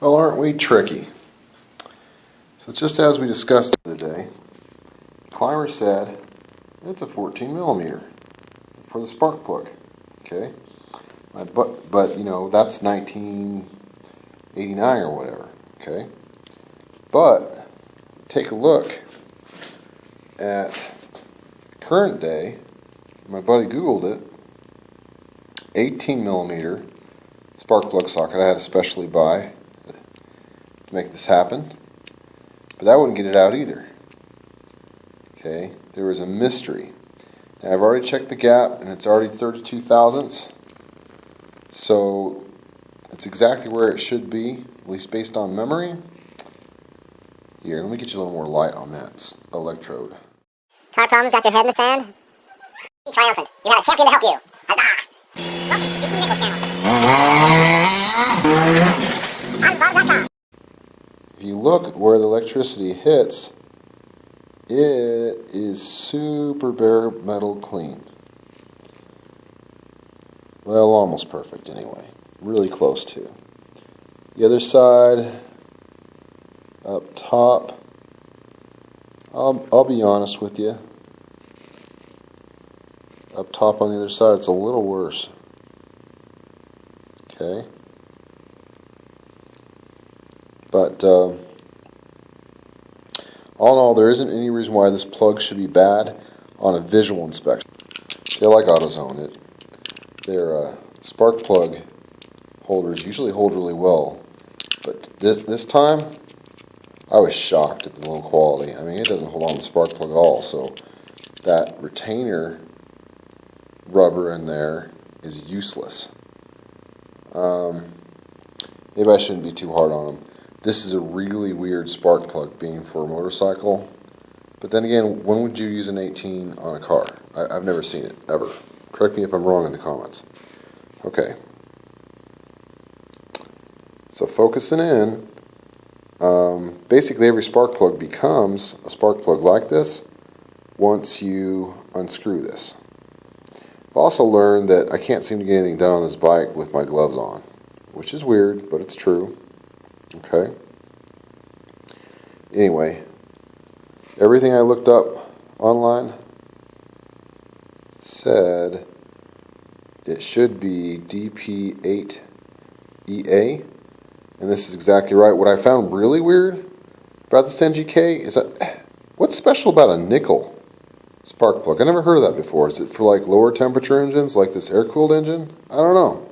Well, aren't we tricky? So just as we discussed the other day, Climber said it's a 14 millimeter for the spark plug. Okay, but you know that's 1989 or whatever. Okay, but take a look at current day. My buddy Googled it. 18 millimeter spark plug socket I had to specially buy to make this happen, but that wouldn't get it out either. Okay, there was a mystery. Now I've already checked the gap and it's already 32 thousandths, so it's exactly where it should be, at least based on memory. Here, let me get you a little more light on that electrode. Car problems got your head in the sand? Be triumphant. You had a champion to help you. Huzzah! Welcome to the meaningless channel. I'm Bob.com. If you look at where the electricity hits, it is super bare metal clean. Well, almost perfect anyway. Really close to. The other side, up top, I'll be honest with you. Up top on the other side, it's a little worse. Okay. But all in all, there isn't any reason why this plug should be bad on a visual inspection. They like AutoZone. Their spark plug holders usually hold really well, but this time I was shocked at the low quality. I mean, it doesn't hold on to the spark plug at all. So that retainer rubber in there is useless. Maybe I shouldn't be too hard on them. This is a really weird spark plug being for a motorcycle. But then again, when would you use an 18 on a car? I've never seen it, ever. Correct me if I'm wrong in the comments. Okay. So focusing in, basically every spark plug becomes a spark plug like this once you unscrew this. I've also learned that I can't seem to get anything done on this bike with my gloves on, which is weird, but it's true. Okay. Anyway, everything I looked up online said it should be DP8EA, and this is exactly right. What I found really weird about this NGK is that what's special about a nickel spark plug? I never heard of that before. Is it for like lower temperature engines, like this air-cooled engine? I don't know.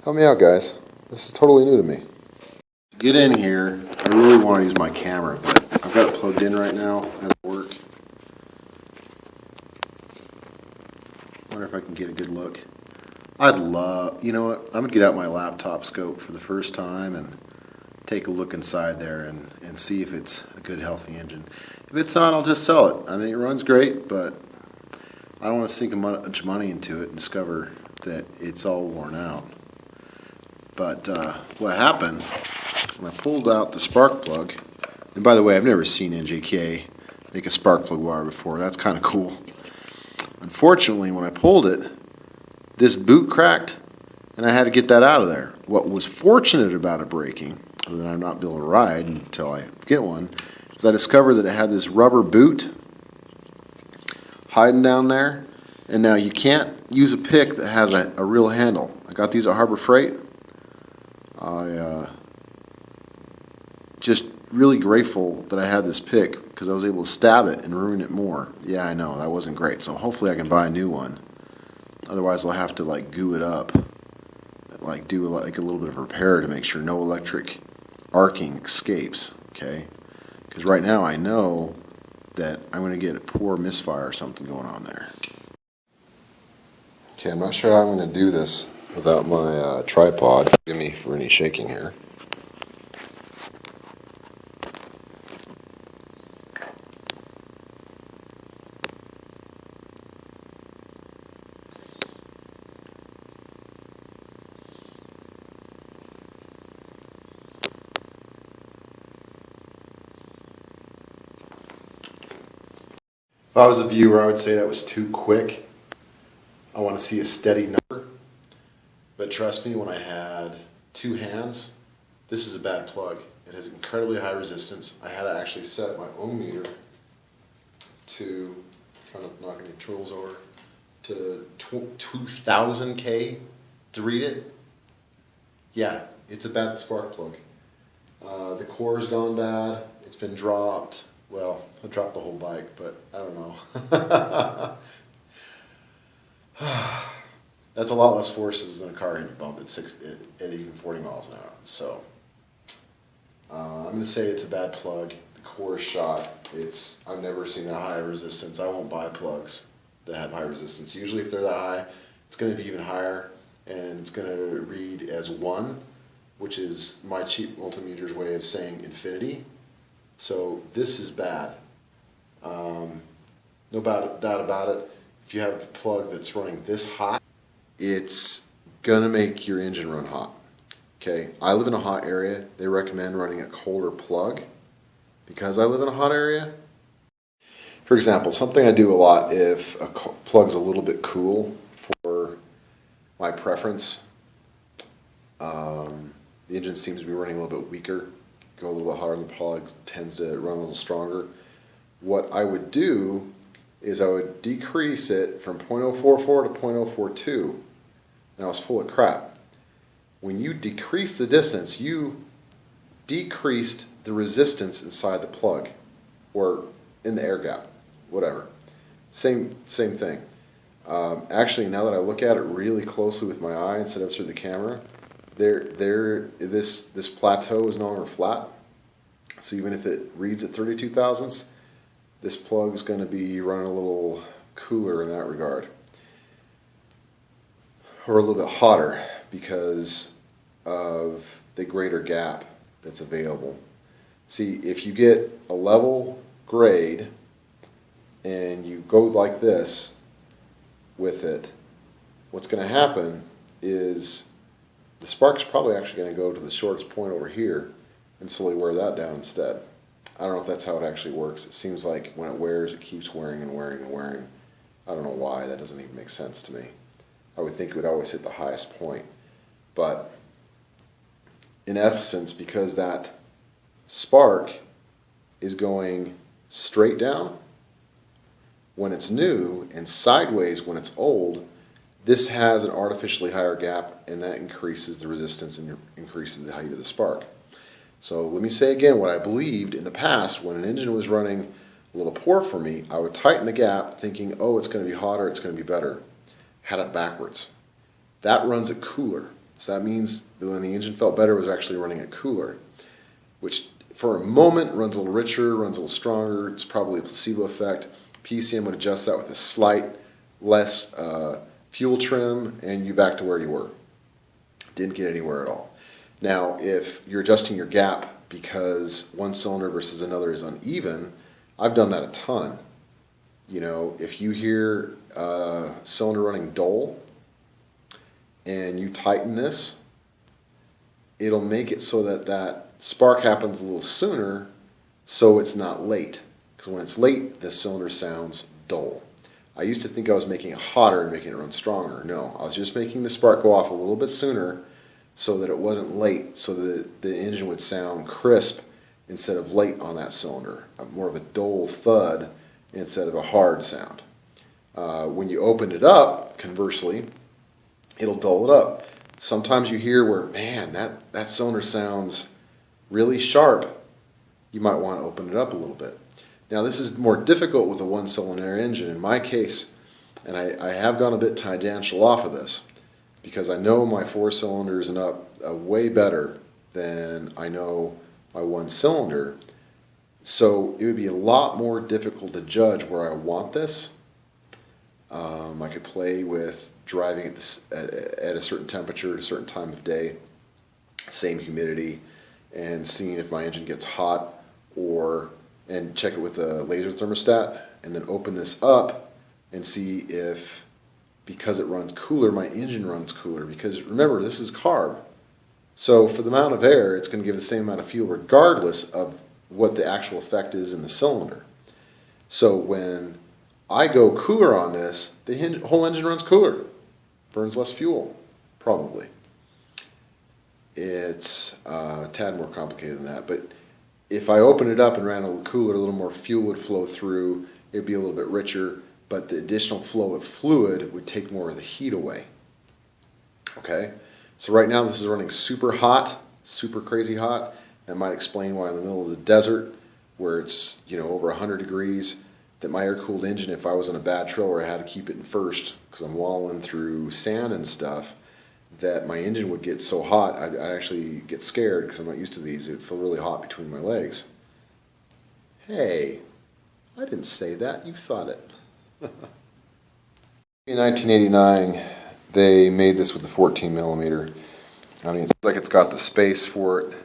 Help me out, guys. This is totally new to me. To get in here, I really want to use my camera, but I've got it plugged in right now at work. Wonder if I can get a good look. I'd love, you know what, I'm going to get out my laptop scope for the first time and take a look inside there and see if it's a good, healthy engine. If it's not, I'll just sell it. I mean, it runs great, but I don't want to sink a bunch of money into it and discover that it's all worn out. But what happened when I pulled out the spark plug, and by the way, I've never seen NJK make a spark plug wire before. That's kind of cool. Unfortunately, when I pulled it, this boot cracked, and I had to get that out of there. What was fortunate about it breaking, other than I'm not able to ride until I get one, is I discovered that it had this rubber boot hiding down there, and now you can't use a pick that has a real handle. I got these at Harbor Freight. I just really grateful that I had this pick because I was able to stab it and ruin it more. Yeah, I know, that wasn't great. So hopefully I can buy a new one. Otherwise I'll have to like goo it up, like do like a little bit of repair to make sure no electric arcing escapes, okay? Because right now I know that I'm going to get a poor misfire or something going on there. Okay, I'm not sure how I'm going to do this without my tripod. Forgive me for any shaking here. If I was a viewer, I would say that was too quick. I want to see a steady number. But trust me, when I had two hands This is a bad plug. It has incredibly high resistance. I had to actually set my own meter to, trying to knock any tools over, to 2000K to read it. Yeah, it's a bad spark plug. The core's gone bad. It's been dropped. Well, I dropped the whole bike, but I don't know. That's a lot less forces than a car hitting a bump at even 40 miles an hour. So I'm going to say it's a bad plug. The core is shot. I've never seen that high resistance. I won't buy plugs that have high resistance. Usually if they're that high, it's going to be even higher, and it's going to read as 1, which is my cheap multimeter's way of saying infinity. So this is bad. No doubt about it. If you have a plug that's running this hot, it's going to make your engine run hot. Okay, I live in a hot area. They recommend running a colder plug. Because I live in a hot area, for example, something I do a lot if a plug's a little bit cool for my preference, the engine seems to be running a little bit weaker, go a little bit hotter, and the plug tends to run a little stronger. What I would do is I would decrease it from 0.044 to 0.042. Now it's full of crap. When you decrease the distance, you decreased the resistance inside the plug, or in the air gap, whatever. Same thing. Actually, now that I look at it really closely with my eye instead of through the camera, this plateau is no longer flat. So even if it reads at 32 thousandths, this plug is going to be running a little cooler in that regard, or a little bit hotter because of the greater gap that's available. See, if you get a level grade and you go like this with it, what's going to happen is the spark's probably actually going to go to the shortest point over here and slowly wear that down instead. I don't know if that's how it actually works. It seems like when it wears, it keeps wearing and wearing and wearing. I don't know why. That doesn't even make sense to me. I would think it would always hit the highest point. But in essence, because that spark is going straight down when it's new and sideways when it's old, this has an artificially higher gap, and that increases the resistance and increases the height of the spark. So let me say again what I believed in the past. When an engine was running a little poor for me, I would tighten the gap thinking, oh, it's going to be hotter, it's going to be better. Had it backwards. That runs it cooler. So that means that when the engine felt better, it was actually running it cooler, which for a moment runs a little richer, runs a little stronger. It's probably a placebo effect. PCM would adjust that with a slight less fuel trim, and you back to where you were. Didn't get anywhere at all. Now, if you're adjusting your gap because one cylinder versus another is uneven, I've done that a ton. You know, if you hear a cylinder running dull and you tighten this, it'll make it so that that spark happens a little sooner, so it's not late. Because when it's late, the cylinder sounds dull. I used to think I was making it hotter and making it run stronger. No, I was just making the spark go off a little bit sooner so that it wasn't late, so that the engine would sound crisp instead of late on that cylinder. More of a dull thud instead of a hard sound. When you open it up, conversely, it'll dull it up. Sometimes you hear where, man, that cylinder sounds really sharp. You might want to open it up a little bit. Now, this is more difficult with a one-cylinder engine. In my case, and I have gone a bit tangential off of this, because I know my 4 cylinders and up way better than I know my 1 cylinder. So it would be a lot more difficult to judge where I want this. I could play with driving at a certain temperature at a certain time of day, same humidity, and seeing if my engine gets hot, and check it with a laser thermostat, and then open this up and see if, because it runs cooler, my engine runs cooler. Because remember, this is carb. So for the amount of air, it's going to give the same amount of fuel regardless of what the actual effect is in the cylinder. So when I go cooler on this, the whole engine runs cooler. Burns less fuel, probably. it's a tad more complicated than that. But if I open it up and ran a little cooler, a little more fuel would flow through. It'd be a little bit richer, but the additional flow of fluid would take more of the heat away. Okay, so right now this is running super hot, super crazy hot. That might explain why in the middle of the desert, where it's over 100 degrees, that my air-cooled engine, if I was on a bad trail where I had to keep it in first because I'm wallowing through sand and stuff, that my engine would get so hot I'd actually get scared because I'm not used to these. It'd feel really hot between my legs. Hey, I didn't say that. You thought it. In 1989, they made this with the 14 millimeter. I mean, it's like it's got the space for it,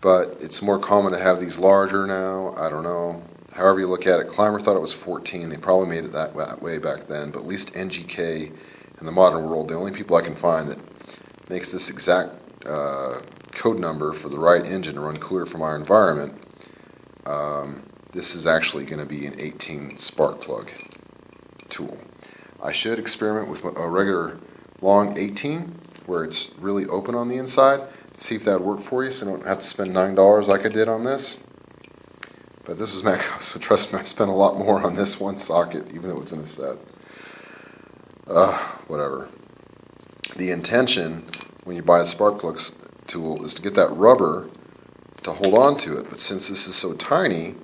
but it's more common to have these larger now. I don't know. However you look at it, Climber thought it was 14. They probably made it that way back then, but at least NGK in the modern world, the only people I can find that makes this exact code number for the right engine to run cooler from our environment, this is actually going to be an 18 spark plug tool. I should experiment with a regular long 18 where it's really open on the inside, see if that would work for you so you don't have to spend $9 like I did on this. But this was Meco, so trust me, I spent a lot more on this one socket, even though it's in a set. Whatever. The intention when you buy a spark plug tool is to get that rubber to hold on to it, but since this is so tiny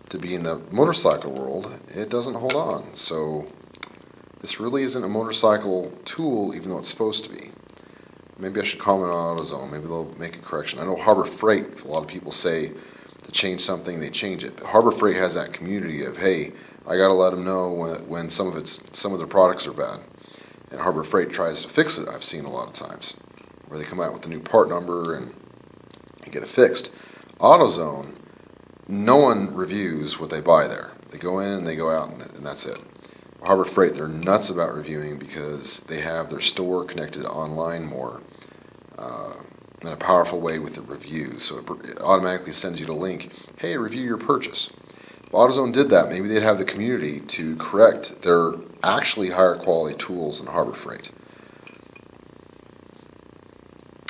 to be in the motorcycle world, it doesn't hold on. So this really isn't a motorcycle tool, even though it's supposed to be. Maybe I should comment on AutoZone. Maybe they'll make a correction. I know Harbor Freight, a lot of people say to change something, they change it. But Harbor Freight has that community of, hey, I got to let them know when some of their products are bad. And Harbor Freight tries to fix it, I've seen a lot of times, where they come out with a new part number and get it fixed. AutoZone, no one reviews what they buy there. They go in and they go out, and that's it. Harbor Freight, they're nuts about reviewing because they have their store connected online more in a powerful way with the reviews. So it automatically sends you the link, hey, review your purchase. If AutoZone did that, maybe they'd have the community to correct their actually higher quality tools than Harbor Freight.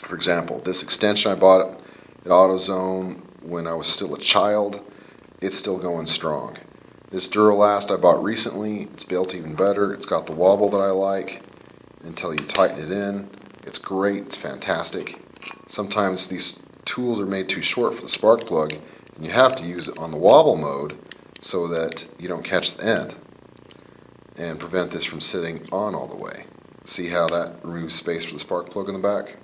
For example, this extension I bought at AutoZone when I was still a child, it's still going strong. This Duralast I bought recently, it's built even better. It's got the wobble that I like until you tighten it in. It's great, it's fantastic. Sometimes these tools are made too short for the spark plug, and you have to use it on the wobble mode so that you don't catch the end and prevent this from sitting on all the way. See how that removes space for the spark plug in the back?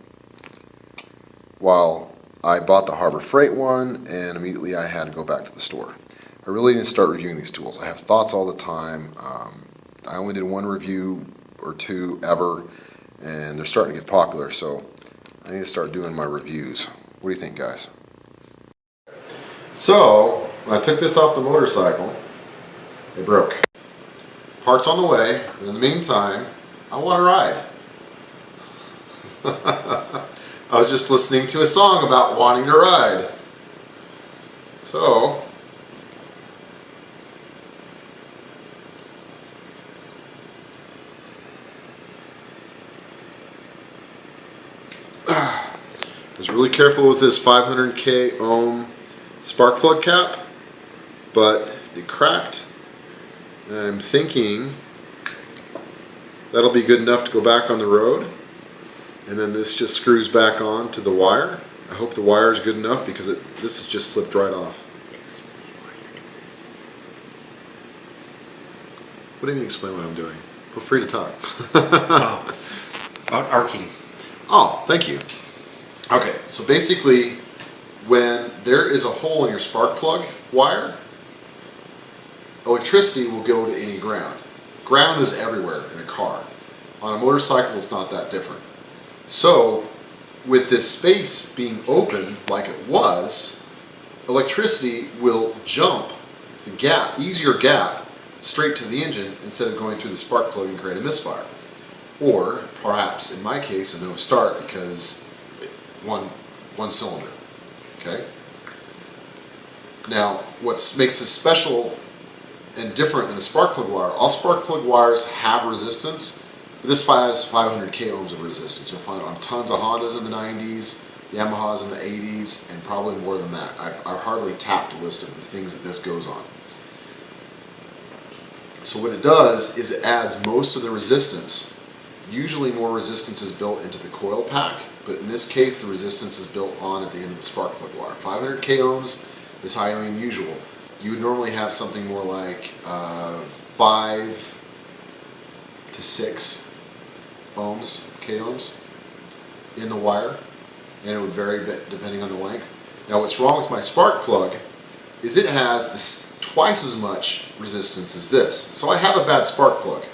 While I bought the Harbor Freight one, and immediately I had to go back to the store. I really didn't start reviewing these tools. I have thoughts all the time. I only did one review or two ever, and they're starting to get popular, so I need to start doing my reviews. What do you think, guys? So, when I took this off the motorcycle, it broke. Parts on the way, but in the meantime, I want to ride. I was just listening to a song about wanting to ride. So, I was really careful with this 500k ohm spark plug cap, but it cracked. And I'm thinking that'll be good enough to go back on the road, and then this just screws back on to the wire. I hope the wire is good enough because this has just slipped right off. What do you mean explain what I'm doing? Feel free to talk. Oh, about arcing. Oh, thank you. Okay, so basically when there is a hole in your spark plug wire, electricity will go to any ground. Ground is everywhere in a car. On a motorcycle, it's not that different. So, with this space being open like it was, electricity will jump the gap, easier gap, straight to the engine instead of going through the spark plug and create a misfire. Or, perhaps, in my case, a no start because one cylinder. Okay? Now, what makes this special and different than a spark plug wire, all spark plug wires have resistance, but this has 500k ohms of resistance. You'll find it on tons of Hondas in the 90s, Yamaha's in the 80s, and probably more than that. I've hardly tapped a list of the things that this goes on. So what it does is it adds most of the resistance. Usually more resistance is built into the coil pack, but in this case the resistance is built on at the end of the spark plug wire. 500 k ohms is highly unusual. You would normally have something more like 5 to 6 ohms, k ohms in the wire, and it would vary a bit depending on the length. Now what's wrong with my spark plug is it has this twice as much resistance as this. So I have a bad spark plug.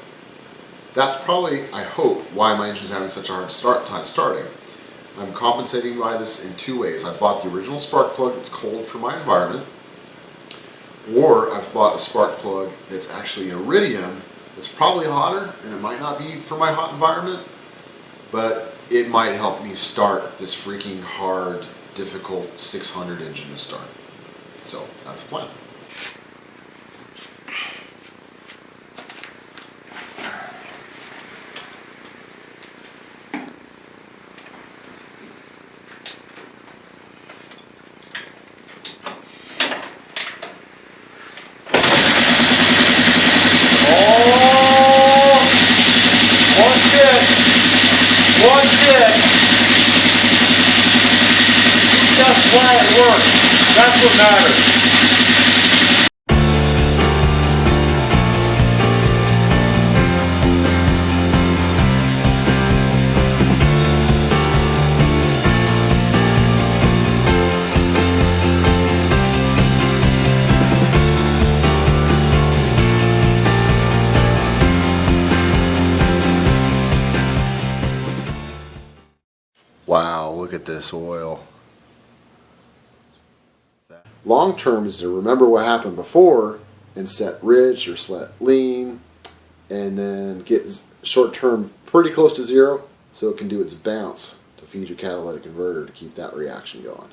That's probably, I hope, why my engine's having such a hard time starting. I'm compensating by this in two ways. I bought the original spark plug that's cold for my environment, or I've bought a spark plug that's actually an iridium that's probably hotter, and it might not be for my hot environment, but it might help me start this freaking hard, difficult 600 engine to start. So that's the plan. Why it works. That's what matters. Wow, look at this oil. Long term is to remember what happened before and set rich or set lean, and then get short term pretty close to zero so it can do its bounce to feed your catalytic converter to keep that reaction going.